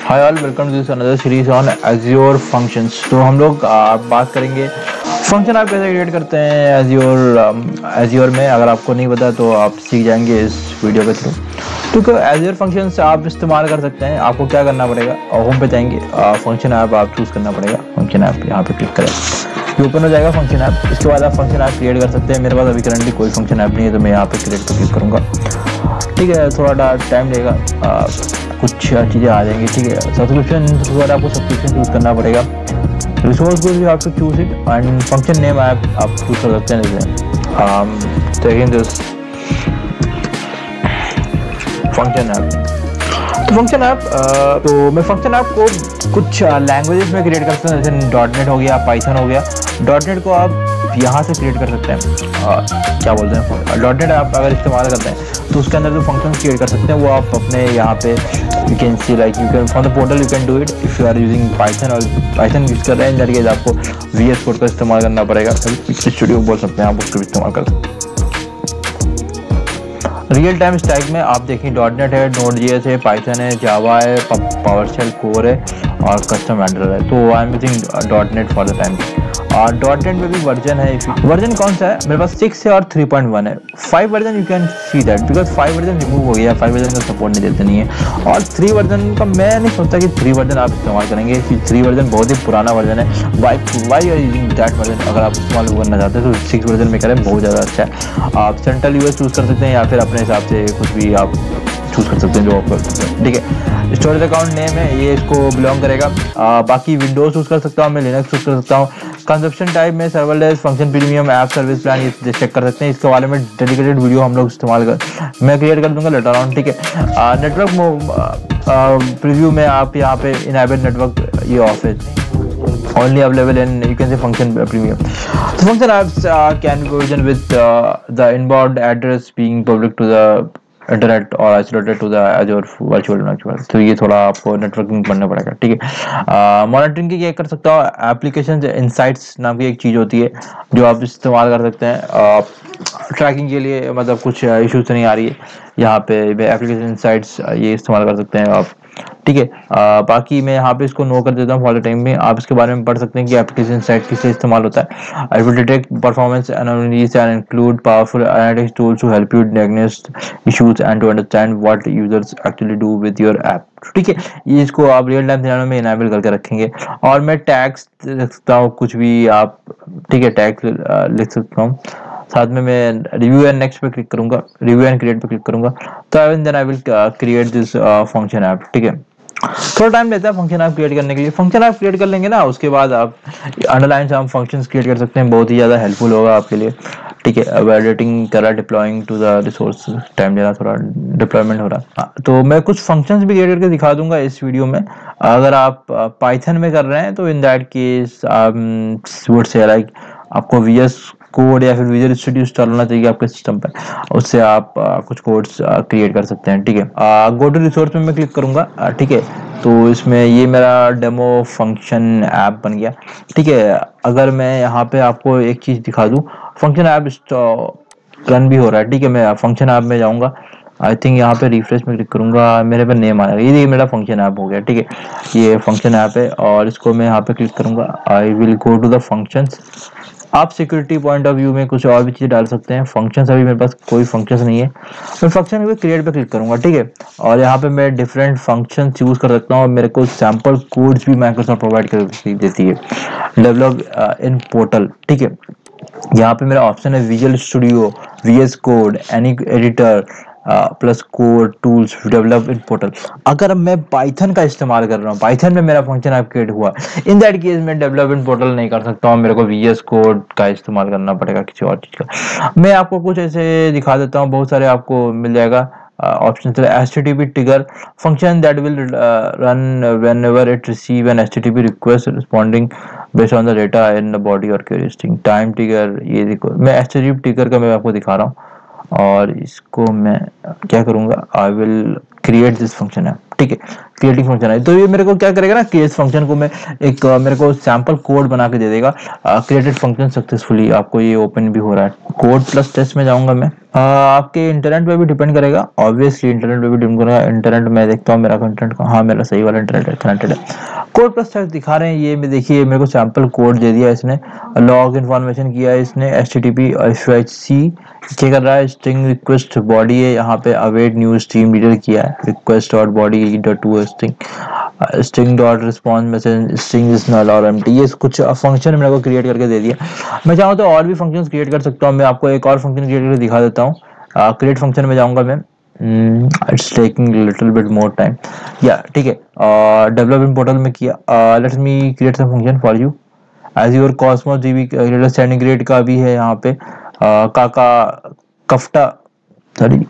Hi all, welcome to this another series on Azure functions. तो हम लोग बात करेंगे फंक्शन आप कैसे क्रिएट करते हैं एज़्योर में। अगर आपको नहीं पता तो आप सीख जाएंगे इस वीडियो के थ्रू। तो एज़्योर फंक्शंस आप इस्तेमाल कर सकते हैं। आपको क्या करना पड़ेगा, होम पे जाएंगे, फंक्शन ऐप आप चूज़ करना पड़ेगा। फंक्शन ऐप यहाँ पे क्लिक करें, ये ओपन हो जाएगा फंक्शन ऐप। इसके बाद आप फंक्शन ऐप क्रिएट कर सकते हैं। मेरे पास अभी करंटली कोई फंक्शन ऐप नहीं है, तो मैं यहाँ पे क्रिएट पर क्लिक करूँगा। ठीक है, थोड़ा टाइम लेगा, कुछ चीज़ें आ जाएंगी। ठीक है, सब्सक्रिप्शन के बाद आपको सब्सक्रिप्शन चूज़ करना पड़ेगा। रिसोर्स को भी आपको choose it and function name आप चूज कर सकते हैं। जैसे टेकिंग दिस फंक्शन ऐप। तो फंक्शन ऐप तो मैं फंक्शन ऐप को कुछ लैंग्वेजेस में क्रिएट कर सकता हूँ। जैसे डॉट नेट हो गया, पाइथन हो गया। डॉट नेट को आप यहाँ से क्रिएट कर सकते हैं। क्या बोलते हैं, डॉट नेट आप अगर इस्तेमाल करते हैं तो उसके अंदर जो फंक्शन क्रिएट कर सकते हैं वो आप अपने यहाँ पे you can see like you can from the portal you can do it if you are using python. और पाइथन यूज कर रहे हैं जरिए आपको VS कोड का इस्तेमाल करना पड़ेगा। स्टूडियो बोल सकते हैं, आप उसको भी इस्तेमाल कर सकते हैं। रियल टाइम स्टैक में आप देखिए डॉट नेट है, Node.js है, पाइथन है, जावा है, पावरशेल कोर है और कस्टम एंड्रॉइड है। तो I am using dot net for the time. और डॉट नेट में भी वर्जन है। वर्जन कौन सा है मेरे पास? 6 है और 3.1 है। 5 version you can see that because 5 version remove हो गया। 5 वर्जन का सपोर्ट नहीं देते नहीं है। और 3 वर्जन का मैं नहीं सोचता कि 3 वर्जन आप इस्तेमाल करेंगे। 3 वर्जन बहुत ही पुराना वर्जन है। Why are using that version? अगर आप इस्तेमाल करना चाहते हैं तो 6 वर्जन में करें, बहुत ज़्यादा अच्छा है। आप सेंट्रल यूएस चूज़ कर सकते हैं या फिर अपने हिसाब से कुछ भी आप चूज़ कर सकते हैं जो आप कर सकते हैं। ठीक है, स्टोरेज अकाउंट नेम है, ये इसको बिलोंग करेगा। बाकी विंडोज चूज़ कर सकता हूँ, मैं लिनक्स चूज़ कर सकता हूँ। कंजप्शन टाइप में serverless, function premium, app service plan, ये चेक कर सकते हैं। इसके बारे में डेडिकेटेड वीडियो हम लोग मैं क्रिएट कर दूंगा लेटर ऑन। ठीक है, नेटवर्क प्रीव्यू में आप यहाँ पे इनेबल नेटवर्क, ये ऑफ है, only available in you can say function premium. So function apps can be provisioned with the inbound address being public to the internet और isolated to the Azure virtual network. तो ये थोड़ा आपको networking पढ़ना पड़ेगा। ठीक है, मॉनिटरिंग की क्या कर सकता हूँ, एप्लीकेशन इनसाइट्स नाम की एक चीज़ होती है जो आप इस्तेमाल कर सकते हैं ट्रैकिंग के लिए। मतलब कुछ इश्यूज तो नहीं आ रही है यहाँ पे, एप्लीकेशन इनसाइट्स ये इस्तेमाल कर सकते हैं आप। ठीक है, बाकी मैं यहाँ पे इसको नो कर देता हूँ फॉर द टाइम में। आप इसके बारे में पढ़ सकते हैं कि एप्लीकेशन साइट किससे इस्तेमाल होता है। I will detect performance analysis and include powerful analytics tools to help you diagnose issues and to understand what users actually do with your app. ठीक है, ये इसको आप रियल टाइम सिनेरियो में इनेबल करके रखेंगे। और मैं टैग्स लिख सकता हूँ कुछ भी आप। ठीक है, टैग्स लिख सकता हूँ। साथ में मैं रिव्यू एंड नेक्स्ट पे क्लिक करूंगा, रिव्यू एंड क्रिएट पे क्लिक करूंगा। तो then I will create this function app. ठीक है, थोड़ा टाइम लेता है फंक्शन ऐप क्रिएट करने के लिए। फंक्शन ऐप क्रिएट कर लेंगे ना, उसके बाद आप अंडरलाइन से हम फंक्शंस क्रिएट कर सकते हैं। बहुत ही ज़्यादा हेल्पफुल होगा आपके लिए। ठीक है, वैलिडेटिंग करा, deploying to the resource, time लेना, थोड़ा डिप्लॉयमेंट हो रहा। तो मैं कुछ फंक्शंस भी क्रिएट करके दिखा दूंगा इस वीडियो में। अगर आप पाइथन में कर रहे हैं तो in that case would say like आपको VS कोड या फिर विजुअल स्टूडियो इंस्टॉल होना चाहिए आपके सिस्टम पर। उससे आप कुछ कोड्स क्रिएट कर सकते हैं। ठीक है, गो टू रिसोर्स में मैं क्लिक करूंगा। ठीक है, तो इसमें ये मेरा डेमो फंक्शन ऐप बन गया। ठीक है, अगर मैं यहाँ पे आपको एक चीज़ दिखा दूँ, फंक्शन ऐप रन भी हो रहा है। ठीक है, मैं फंक्शन ऐप में जाऊँगा। आई थिंक यहाँ पे रिफ्रेश में क्लिक करूंगा, मेरे पे नेम आएगा। ये मेरा फंक्शन ऐप हो गया। ठीक है, ये फंक्शन ऐप है और इसको मैं यहाँ पे क्लिक करूंगा। I will go to the functions. आप सिक्योरिटी पॉइंट ऑफ व्यू में कुछ और भी चीज़ डाल सकते हैं। फंक्शंस अभी मेरे पास कोई फंक्शंस नहीं है, मैं फंक्शन पे क्रिएट पे क्लिक करूंगा। ठीक है, और यहाँ पे मैं डिफरेंट फंक्शंस यूज कर सकता हूँ और मेरे को सैम्पल कोड्स भी माइक्रोसॉफ्ट प्रोवाइड कर देती है, डेवलप इन पोर्टल। ठीक है, यहाँ पे मेरा ऑप्शन है visual studio, VS code, any editor plus code tools, develop in portal. अगर मैं पाइथन का इस्तेमाल कर रहा हूँ, पाइथन में मेरा फंक्शन ऐप क्रिएट हुआ, इन दैट केस मैं डेवलप इन पोर्टल नहीं कर सकता हूँ, मेरे को VS कोड का इस्तेमाल करना पड़ेगा किसी और चीज़ का। मैं आपको कुछ ऐसे दिखा देता हूँ, बहुत सारे आपको मिल जाएगा option. HTTP trigger function that will run whenever it receive an HTTP request responding based on the data in the body और क्वेरी स्ट्रिंग। टाइम ट्रिगर, ये देखो मैं HTTP ट्रिगर का मैं आपको दिखा रहा हूँ और इसको मैं क्या करूँगा, आई will create this function app. ठीक है, क्रिएटिंग फंक्शन है। तो ये मेरे को क्या करेगा ना, कि इस फंक्शन को मैं एक मेरे को सैंपल कोड बना के दे देगा, क्रिएटेड फंक्शन सक्सेसफुली। आपको ये ओपन भी हो रहा है। कोड प्लस टेस्ट में जाऊंगा मैं। आपके इंटरनेट पे भी डिपेंड करेगा, ऑब्वियसली इंटरनेट पे भी डिपेंड करेगा। इंटरनेट में देखता हूँ मेरा कंटेंट का, हाँ मेरा सही वाला इंटरनेट है, कनेक्टेड है। कोड प्लस टेस्ट दिखा रहे हैं ये में, देखिए मेरे को सैंपल कोड दे दिया इसने, लॉग इन्फॉर्मेशन किया है इसने, HTTP HYC क्या कर रहा है, स्ट्रिंग रिक्वेस्ट बॉडी है, यहाँ पे अवेट न्यू स्ट्रीम रीडर किया है, request dot body dot to string dot response message string is null और एम्प्टी, ये कुछ फंक्शन मेरे को क्रिएट करके दे दिया। मैं चाहूँ तो और भी फंक्शंस क्रिएट कर सकता हूँ। मैं आपको एक और फंक्शन क्रिएट करके दिखा देता हूँ। क्रिएट फंक्शन में जाऊंगा मैं। It's taking little bit more time, या ठीक है। डेवलपमेंट पोर्टल में किया। Let me create some function for you as your Cosmos DB standing grade का भी है यहाँ पे। काका कफ्टा sorry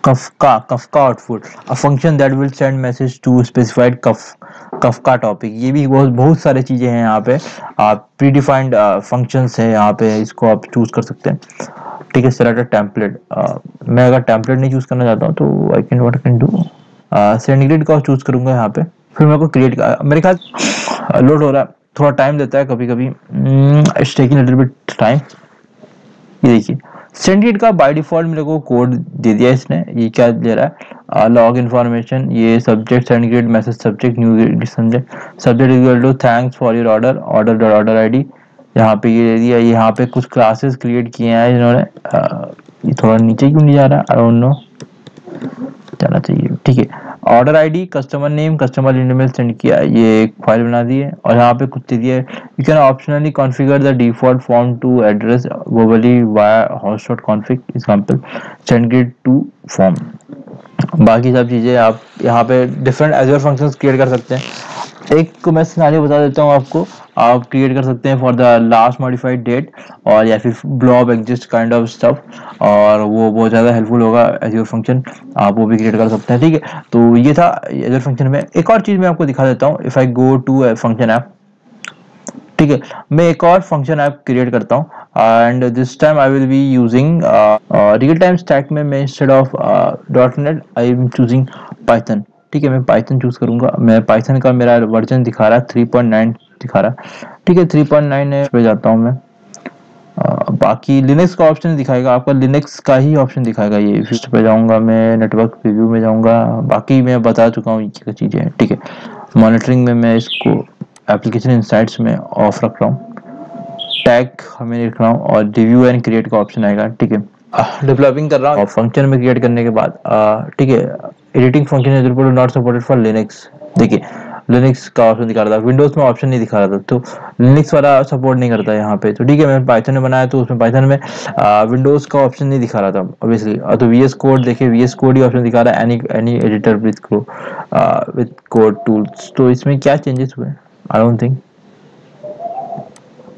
Kafka output, a function that will send message to specified Kafka topic. ये भी बहुत सारे चीजें हैं यहाँ पे। आप प्रीडिफाइंड फंक्शंस है यहाँ पे, इसको आप चूज कर सकते हैं। ठीक है, सेलेक्ट टेम्पलेट। मैं अगर टेम्पलेट नहीं चूज करना चाहता हूँ तो I can do send grade का चूज करूंगा यहाँ पे। फिर मेरे को क्रिएट, मेरे ख्याल लोड हो रहा है, थोड़ा टाइम देता है कभी कभी। It's taking little bit time. ये देखिए सेंडिट का बाय डिफॉल्ट मेरे को कोड दे दिया इसने। ये क्या दे रहा है, लॉग इन्फॉर्मेशन, ये subject syndicate message subject new subject equal to thanks for your order order dot order ID। यहाँ पे ये दे दिया। यहाँ पे कुछ क्लासेस क्रिएट किए हैं इन्होंने। ये थोड़ा नीचे क्यों नहीं जा रहा, आई डोंट नो, जाना चाहिए। ठीक है, order ID, customer name, customer email send किया, ये एक फाइल बना दी है। और यहाँ पे कुछ दे दिया है, you can optionally configure the default form to address globally via host.config example send get to form. बाकी सब चीजें आप यहाँ पे डिफरेंट एजर फंक्शंस क्रिएट कर सकते हैं। एक मैं सिनेरियो बता देता हूँ आपको, आप क्रिएट कर सकते हैं for the last modified date, और या फिर blob exist kind of stuff, और वो बहुत ज़्यादा हेल्पफुल होगा एजर फंक्शन, आप वो भी क्रिएट कर सकते हैं। ठीक है, तो ये था एजर फंक्शन में। एक और चीज़ मैं आपको दिखा देता हूँ। If I go to function app, ठीक है, मैं एक और फंक्शन ऐप क्रिएट करता हूँ, and this time I will be using real time stack में मैं instead of .NET I am choosing Python. ठीक है, मैं पाइथन चूज करूंगा। मैं पाइथन का मेरा वर्जन दिखा रहा है 3.9 दिखा रहा है। ठीक है, 3.9 पे जाता हूँ मैं। बाकी लिनक्स का ऑप्शन दिखाएगा, आपका लिनक्स का ही ऑप्शन दिखाएगा। ये फिर पे जाऊंगा मैं, नेटवर्क रिव्यू में जाऊंगा। बाकी मैं बता चुका हूँ ये चीजें। ठीक है, मॉनिटरिंग में मैं इसको एप्लीकेशन इनसाइट्स में ऑफ रख रहा हूँ, टैग हमें लिख रहा हूँ, और रिव्यू एंड क्रिएट का ऑप्शन आएगा। ठीक है, डेवलपिंग कर रहा हूँ फंक्शन में क्रिएट करने के बाद। ठीक है, editing function is not supported for Linux. देखिए लिनक्स का ऑप्शन दिखा रहा था, विंडोज में ऑप्शन नहीं दिखा रहा था, तो लिनक्स वाला सपोर्ट नहीं करता है यहाँ पे। तो ठीक है, मैंने पाइथन में बनाया तो उसमें पाइथन में विंडोज का ऑप्शन नहीं दिखा रहा था ऑब्वियसली। तो VS कोड देखिए, VS कोड ही ऑप्शन दिखा रहा है, any editor with code tools. तो इसमें क्या चेंजेस हुए, आई डोंट थिंक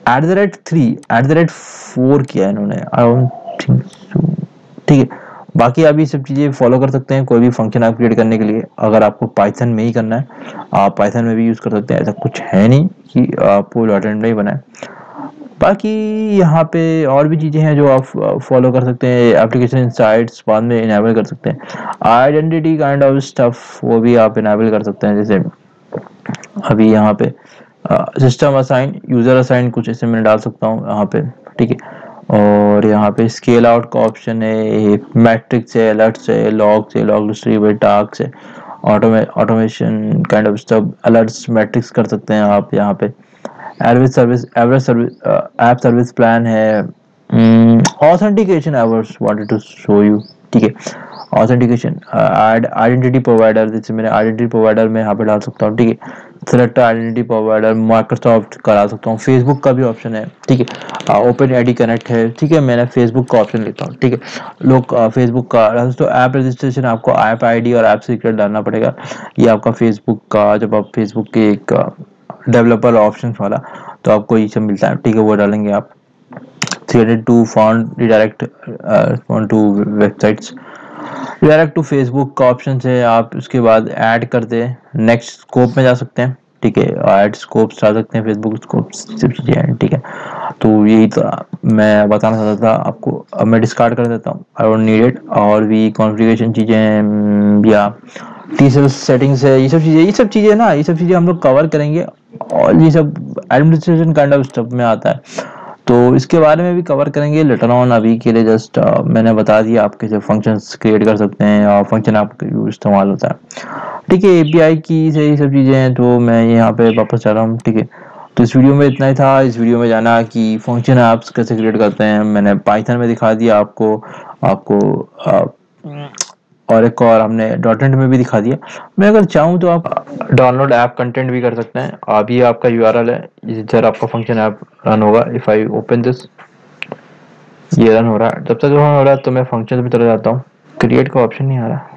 @3 @4 किया इन्होंने, आई डोंट थिंक सो। ठीक है, बाकी आप ये सब चीज़ें फॉलो कर सकते हैं कोई भी फंक्शन आप क्रिएट करने के लिए। अगर आपको पाइथन में ही करना है, आप पाइथन में भी यूज़ कर सकते हैं। ऐसा कुछ है नहीं कि आपको .NET में ही बनाए। बाकी यहाँ पे और भी चीज़ें हैं जो आप फॉलो कर सकते हैं। एप्लीकेशन इनसाइट्स बाद में इनेबल कर सकते हैं। आइडेंटिटी काइंड ऑफ स्टफ वो भी आप इनेबल कर सकते हैं। जैसे अभी यहाँ पे सिस्टम असाइन, यूजर असाइन, कुछ ऐसे मैं डाल सकता हूँ यहाँ पे। ठीक है, और यहाँ पे स्केल आउट का ऑप्शन है, मैट्रिक्स है, अलर्ट्स है, लॉग्स है, लॉग डिस्ट्रीब्यूटेड टास्क है, automation kind of stuff, alerts matrix कर सकते हैं आप यहाँ पे। Average service app service plan है। Authentication ours wanted to show you. ठीक है, ऑथेंटिकेशन आइडेंटिटी प्रोवाइडर, जैसे मैंने आइडेंटिटी प्रोवाइडर में यहाँ पे डाल सकता हूँ। ठीक है, सेलेक्ट आइडेंटिटी प्रोवाइडर, माइक्रोसॉफ्ट का डाल सकता हूँ, फेसबुक का भी ऑप्शन है। ठीक है, ओपन आईडी कनेक्ट है। ठीक है, मैंने फेसबुक का ऑप्शन लेता हूँ। ठीक है, लोग फेसबुक का तो ऐप रजिस्ट्रेशन आपको ऐप ID और ऐप सीक्रेट डालना पड़ेगा। ये आपका फेसबुक का, जब आप फेसबुक के एक डेवलपर ऑप्शन वाला, तो आपको ये सब मिलता है। ठीक है, वो डालेंगे आप। 302 found redirect to websites, direct to Facebook का ऑप्शन है। आप उसके बाद ऐड कर दे, नेक्स्ट स्कोप में जा सकते हैं। ठीक है, ऐड स्कोप्स डाल सकते हैं, फेसबुक स्कोप्स सब चीज़ें हैं। ठीक है, तो यही तो मैं बताना चाहता था आपको। अब मैं डिस्कार्ड कर देता हूँ, आई डोंट नीड इट। और भी कॉन्फ़िगरेशन चीज़ें या टीसीएल सेटिंग्स है, ये सब चीजें ना, ये सब चीजें हम लोग कवर करेंगे, और ये सब एडमिनिस्ट्रेशन काइंड ऑफ स्टफ में आता है, तो इसके बारे में भी कवर करेंगे लेटर ऑन। अभी के लिए जस्ट मैंने बता दिया आप कैसे फंक्शंस क्रिएट कर सकते हैं और फंक्शन आपका इस्तेमाल होता है, ठीक है। एपीआई की से ये सब चीज़ें हैं, तो मैं यहाँ पे वापस जा रहा हूँ, ठीक है। तो इस वीडियो में इतना ही था। इस वीडियो में जाना कि फंक्शन ऐप्स कैसे क्रिएट करते हैं, मैंने पाइथन में दिखा दिया आपको आपको और एक और हमने डॉटनेट में भी दिखा दिया। मैं अगर चाहूँ तो आप डाउनलोड ऐप कंटेंट भी कर सकते हैं। अभी आपका यूआरएल है, इधर आपका फंक्शन ऐप रन होगा। इफ आई ओपन दिस, ये रन हो रहा है। जब तक रन हो रहा है तो मैं फंक्शन में चला जाता हूँ। क्रिएट का ऑप्शन नहीं आ रहा।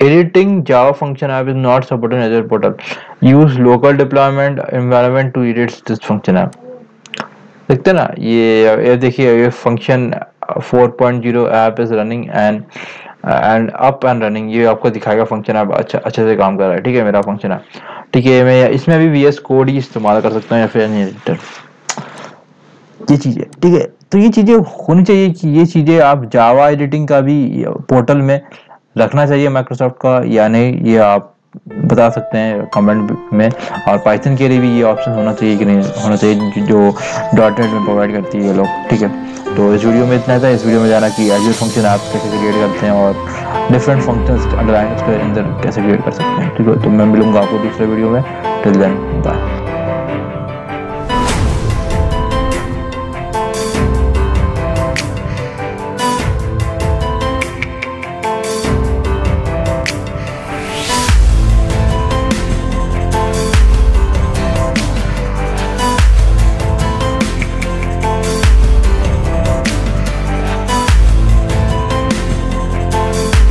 Editing Java function app is not supported in Azure portal, use local deployment environment to edit this function app. देखते ना, ये देखिए, ये function 4.0 app is running and up and running, ये आपको दिखाएगा फंक्शन ऐप अच्छे से काम कर रहा है, ठीक है, मेरा फंक्शन ऐप, ठीक है। मैं इसमें भी VS कोड ही इस्तेमाल कर सकता हूँ या फिर एडिटर, ये चीजें, ठीक है। तो ये चीजें होनी चाहिए कि ये चीजें आप जावा एडिटिंग का भी पोर्टल में रखना चाहिए माइक्रोसॉफ्ट का या नहीं, ये आप बता सकते हैं कमेंट में। और पाइथन के लिए भी ये ऑप्शन होना चाहिए कि नहीं होना चाहिए, जो डॉटनेट में प्रोवाइड करती है ये लोग, ठीक है। तो इस वीडियो में इतना था। इस वीडियो में जाना कि एजुअल फंक्शन आप कैसे क्रिएट करते हैं और डिफरेंट फंक्शंस अंडरलाइन उसके अंदर कैसे क्रिएट कर सकते हैं, ठीक है। तो मैं मिलूंगा आपको दूसरे वीडियो में। Till then bye.